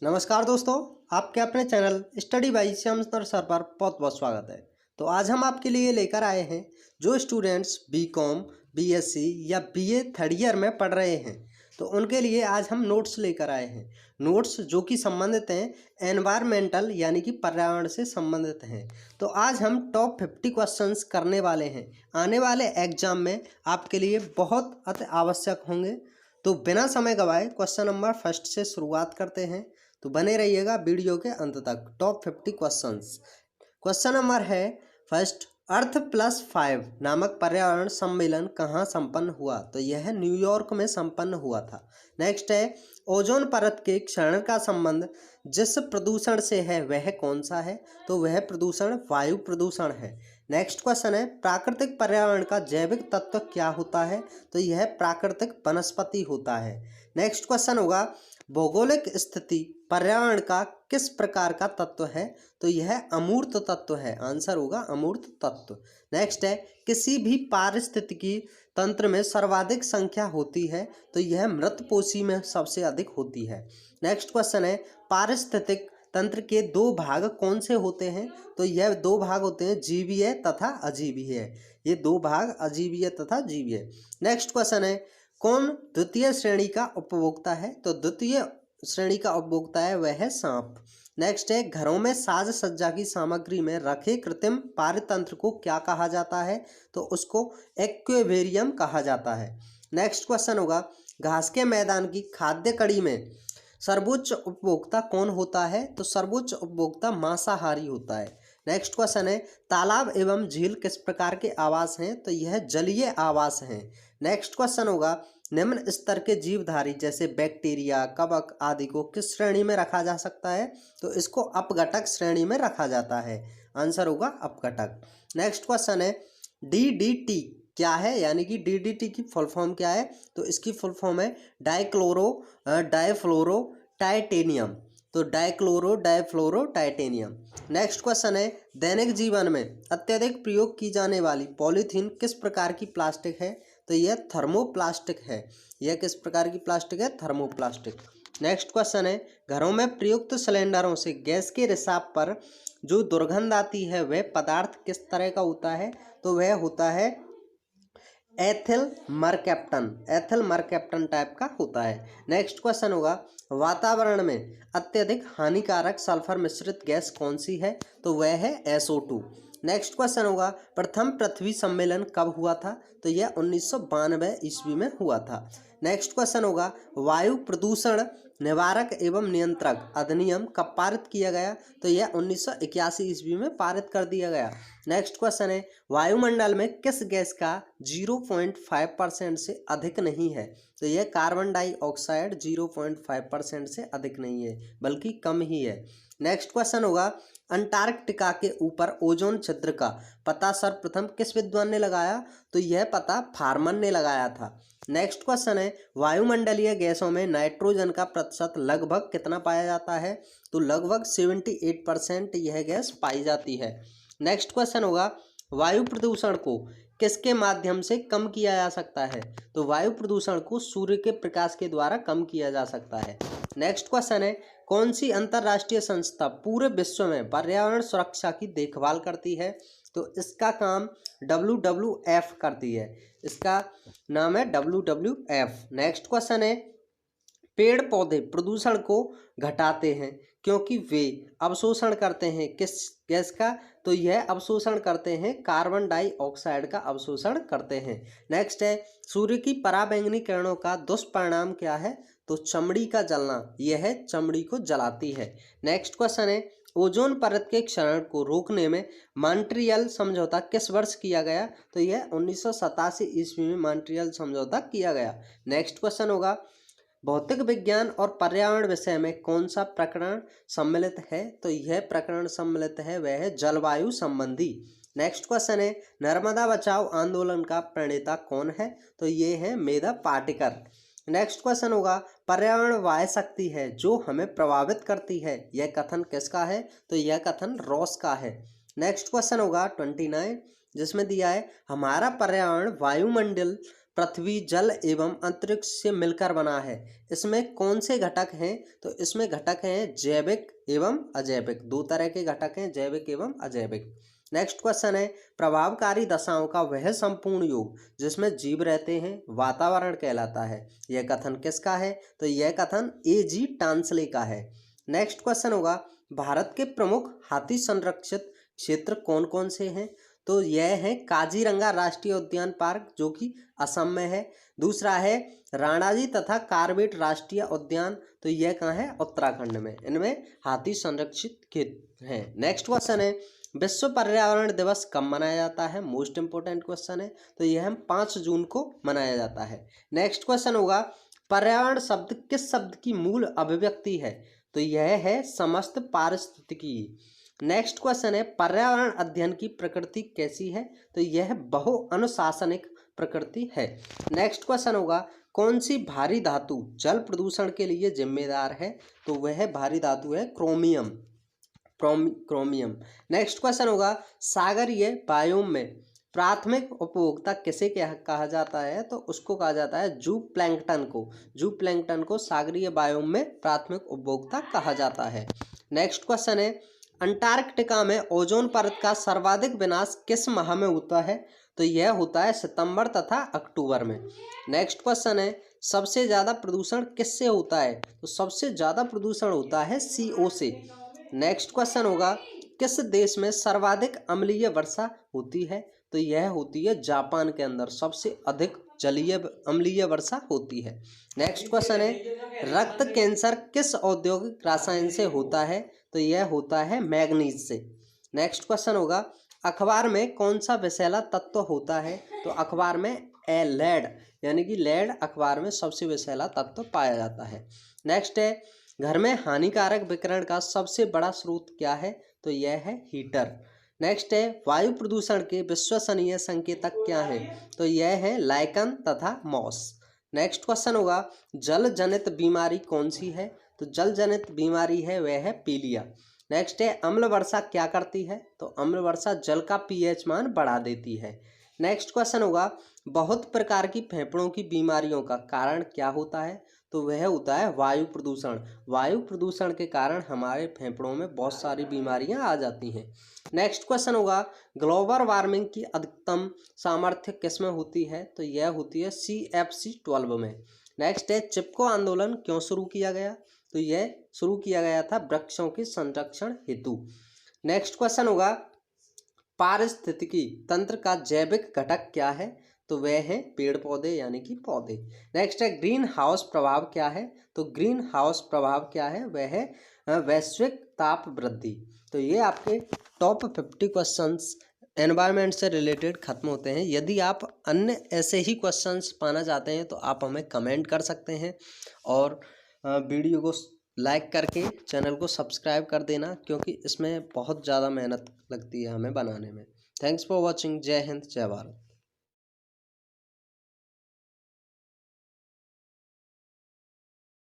नमस्कार दोस्तों, आपके अपने channel study by Shyam sir पर बहुत बहुत स्वागत है। तो आज हम आपके लिए लेकर आए हैं जो स्टूडेंट्स बीकॉम, बीएससी या बीए थर्ड ईयर में पढ़ रहे हैं, तो उनके लिए आज हम नोट्स लेकर आए हैं। नोट्स जो कि संबंधित हैं एनवायरमेंटल यानी कि पर्यावरण से संबंधित हैं। तो आज हम टॉप 50 क्वेश्चंस करने वाले हैं, आने वाले एग्जाम में आपके लिए बहुत अति आवश्यक होंगे। तो बिना समय गवाए क्वेश्चन नंबर फर्स्ट से शुरुआत करते हैं, तो बने रहिएगा वीडियो के अंत तक। Top 50 questions. क्वेश्चन नंबर है फर्स्ट, अर्थ प्लस 5 नामक पर्यावरण सम्मेलन कहाँ संपन्न हुआ? तो यह न्यूयॉर्क में संपन्न हुआ था। नेक्स्ट है, ओजोन परत के क्षरण का संबंध जिस प्रदूषण से है वह कौन सा है? तो वह प्रदूषण वायु प्रदूषण है। नेक्स्ट क्वेश्चन है, प्राकृतिक पर्यावरण का जैविक तत्व क्या होता है? तो यह प्राकृतिक वनस्पति होता है। नेक्स्ट क्वेश्चन होगा, भौगोलिक स्थिति पर्यावरण का किस प्रकार का तत्व है? तो यह अमूर्त तत्व है। आंसर होगा अमूर्त तत्व। नेक्स्ट है, किसी भी पारिस्थितिकी तंत्र में सर्वाधिक संख्या होती है? तो यह मृतपोषी में सबसे अधिक होती है। नेक्स्ट क्वेश्चन है, पारिस्थितिक तंत्र के दो भाग कौन से होते हैं? तो यह दो भाग होते हैं जीवीय तथा अजीवीय। ये दो भाग अजीवीय तथा जीवीय। नेक्स्ट क्वेश्चन है, कौन द्वितीय श्रेणी का उपभोक्ता है? तो द्वितीय श्रेणी का उपभोक्ता है वह है सांप। नेक्स्ट है, घरों में साज सज्जा की सामग्री में रखे कृत्रिम पारतंत्र को क्या कहा जाता है? तो उसको एक्वेरियम कहा जाता है। नेक्स्ट क्वेश्चन होगा, घास के मैदान की खाद्य कड़ी में सर्वोच्च उपभोक्ता कौन होता है? तो सर्वोच्च उपभोक्ता मांसाहारी होता है। नेक्स्ट क्वेश्चन है, तालाब एवं झील किस प्रकार के आवास हैं? तो यह जलीय आवास हैं। नेक्स्ट क्वेश्चन होगा, निम्न स्तर के जीवधारी जैसे बैक्टीरिया, कवक आदि को किस श्रेणी में रखा जा सकता है? तो इसको अपघटक श्रेणी में रखा जाता है। आंसर होगा अपघटक। नेक्स्ट क्वेश्चन है, डीडीटी क्या है? यानी कि डीडीटी की फुल फॉर्म क्या है? तो इसकी फुल फॉर्म है डाइफ्लोरो टाइटेनियम। तो डाइफ्लोरो टाइटेनियम। नेक्स्ट क्वेश्चन है, दैनिक जीवन में अत्यधिक प्रयोग की जाने वाली पॉलीथीन किस प्रकार की प्लास्टिक है? तो यह थर्मोप्लास्टिक है। यह किस प्रकार की प्लास्टिक है? थर्मोप्लास्टिक। नेक्स्ट क्वेश्चन है, घरों में प्रयुक्त सिलेंडरों से गैस के रिसाव पर जो दुर्गंध आती है वह पदार्थ किस तरह का होता है? तो वह होता है एथिल मरकैप्टन टाइप का होता है। नेक्स्ट क्वेश्चन होगा, वातावरण में अत्यधिक हानिकारक सल्फर मिश्रित गैस कौन सी है? तो वह है SO2। नेक्स्ट क्वेश्चन होगा, प्रथम पृथ्वी सम्मेलन कब हुआ था? तो यह 1992 ईस्वी में हुआ था। नेक्स्ट क्वेश्चन होगा, वायु प्रदूषण निवारक एवं नियंत्रक अधिनियम कब पारित किया गया? तो यह 1981 ईस्वी में पारित कर दिया गया। नेक्स्ट क्वेश्चन है, वायुमंडल में किस गैस का 0.5% से अधिक नहीं है? तो यह कार्बन डाइऑक्साइड 0.5% से अधिक नहीं है, बल्कि कम ही है। नेक्स्ट क्वेश्चन होगा, अंटार्कटिका के ऊपर ओजोन छिद्र का पता सर्वप्रथम किस विद्वान ने लगाया? तो यह पता फार्मन ने लगाया था। नेक्स्ट क्वेश्चन है, वायुमंडलीय गैसों में नाइट्रोजन का प्रतिशत लगभग कितना पाया जाता है? तो लगभग 78% यह गैस पाई जाती है। नेक्स्ट क्वेश्चन होगा, वायु प्रदूषण को किसके माध्यम से कम किया जा सकता है? तो वायु प्रदूषण को सूर्य के प्रकाश के द्वारा कम किया जा सकता है। नेक्स्ट क्वेश्चन है, कौन सी अंतर्राष्ट्रीय संस्था पूरे विश्व में पर्यावरण सुरक्षा की देखभाल करती है? तो इसका काम WWF करती है। इसका नाम है WWF। नेक्स्ट क्वेश्चन है, पेड़ पौधे प्रदूषण को घटाते हैं क्योंकि वे अवशोषण करते हैं किस गैस का? तो यह अवशोषण करते हैं कार्बन डाइऑक्साइड का अवशोषण करते हैं। नेक्स्ट है, सूर्य की पराबैंगनी किरणों का दुष्परिणाम क्या है? तो चमड़ी का जलना, यह चमड़ी को जलाती है। नेक्स्ट क्वेश्चन है, ओजोन परत के क्षरण को रोकने में मॉन्ट्रियल समझौता किस वर्ष किया गया? तो यह 1987 ईस्वी में मॉन्ट्रियल समझौता किया गया। नेक्स्ट क्वेश्चन होगा, भौतिक विज्ञान और पर्यावरण विषय में कौन सा प्रकरण सम्मिलित है? तो यह प्रकरण सम्मिलित है वह है जलवायु संबंधी। नेक्स्ट क्वेश्चन है, नर्मदा बचाओ आंदोलन का प्रणेता कौन है? तो ये है मेधा पाटेकर। नेक्स्ट क्वेश्चन होगा, पर्यावरण वह शक्ति है जो हमें प्रभावित करती है, यह कथन किसका है? तो यह कथन रॉस का है। नेक्स्ट क्वेश्चन होगा 29, जिसमें दिया है, हमारा पर्यावरण वायुमंडल पृथ्वी, जल एवं अंतरिक्ष से मिलकर बना है। इसमें कौन से घटक हैं? तो इसमें घटक हैं जैविक एवं अजैविक। दो तरह के घटक हैं, जैविक एवं अजैविक। नेक्स्ट क्वेश्चन है, प्रभावकारी दशाओं का वह संपूर्ण योग जिसमें जीव रहते हैं वातावरण कहलाता है। यह कथन किसका है? तो यह कथन A.G. टांसले का है। नेक्स्ट क्वेश्चन होगा, भारत के प्रमुख हाथी संरक्षित क्षेत्र कौन कौन से हैं? तो यह है काजीरंगा राष्ट्रीय उद्यान पार्क जो कि असम में है। दूसरा है राणाजी तथा कार्बेट राष्ट्रीय उद्यान, तो यह कहाँ है? उत्तराखंड में। इनमें हाथी संरक्षित क्षेत्र हैं। नेक्स्ट क्वेश्चन है, विश्व पर्यावरण दिवस कब मनाया जाता है? मोस्ट इंपोर्टेंट क्वेश्चन है। तो यह हम 5 जून को मनाया जाता है। नेक्स्ट क्वेश्चन होगा, पर्यावरण शब्द किस शब्द की मूल अभिव्यक्ति है? तो यह है समस्त पारिस्थितिकी। नेक्स्ट क्वेश्चन है, पर्यावरण अध्ययन की प्रकृति कैसी है? तो यह बहुअनुशासनिक प्रकृति है। नेक्स्ट क्वेश्चन होगा, कौन सी भारी धातु जल प्रदूषण के लिए जिम्मेदार है? तो वह भारी धातु है क्रोमियम। क्रोमियम। नेक्स्ट क्वेश्चन होगा, सागरीय बायोम में प्राथमिक उपभोक्ता किसे कहा जाता है? तो उसको कहा जाता है जू प्लैंकटन को। जू प्लैंकटन को सागरीय बायोम में प्राथमिक उपभोक्ता कहा जाता है। नेक्स्ट क्वेश्चन है, अंटार्कटिका में ओजोन परत का सर्वाधिक विनाश किस माह में होता है? तो यह होता है सितंबर तथा अक्टूबर में। नेक्स्ट क्वेश्चन है, सबसे ज़्यादा प्रदूषण किससे होता है? तो सबसे ज़्यादा प्रदूषण होता है CO से। नेक्स्ट क्वेश्चन होगा, किस देश में सर्वाधिक अम्लीय वर्षा होती है? तो यह होती है जापान के अंदर सबसे अधिक जलीय अम्लीय वर्षा होती है। नेक्स्ट क्वेश्चन है, रक्त कैंसर किस औद्योगिक रसायन से होता है? तो यह होता है मैग्नीज से। नेक्स्ट क्वेश्चन होगा, अखबार में कौन सा विषैला तत्व होता है? तो अखबार में लेड, यानी कि लेड अखबार में सबसे विषैला तत्व पाया जाता है। नेक्स्ट है, घर में हानिकारक विकिरण का सबसे बड़ा स्रोत क्या है? तो यह है हीटर। नेक्स्ट है, वायु प्रदूषण के विश्वसनीय संकेतक क्या हैं? तो यह है लाइकन तथा मॉस। नेक्स्ट क्वेश्चन होगा, जल जनित बीमारी कौन सी है? तो जल जनित बीमारी है वह है पीलिया। नेक्स्ट है, अम्ल वर्षा क्या करती है? तो अम्ल वर्षा जल का pH मान बढ़ा देती है। नेक्स्ट क्वेश्चन होगा, बहुत प्रकार की फेफड़ों की बीमारियों का कारण क्या होता है? तो वह होता है वायु प्रदूषण। वायु प्रदूषण के कारण हमारे फेफड़ों में बहुत सारी बीमारियां आ जाती हैं। नेक्स्ट क्वेश्चन होगा, ग्लोबल वार्मिंग की अधिकतम सामर्थ्य किसमें होती है? तो यह होती है CFC12 में। नेक्स्ट है, चिपको आंदोलन क्यों शुरू किया गया? तो यह शुरू किया गया था वृक्षों के संरक्षण हेतु। नेक्स्ट क्वेश्चन होगा, पारिस्थितिकी तंत्र का जैविक घटक क्या है? तो वह है पेड़ पौधे यानी कि पौधे। नेक्स्ट है, ग्रीन हाउस प्रभाव क्या है? तो ग्रीन हाउस प्रभाव क्या है? वह है वैश्विक ताप वृद्धि। तो ये आपके टॉप 50 क्वेश्चंस एनवायरनमेंट से रिलेटेड खत्म होते हैं। यदि आप अन्य ऐसे ही क्वेश्चंस पाना चाहते हैं तो आप हमें कमेंट कर सकते हैं और वीडियो को लाइक करके चैनल को सब्सक्राइब कर देना, क्योंकि इसमें बहुत ज़्यादा मेहनत लगती है हमें बनाने में। Thanks for watching. जय हिंद, जय भारत।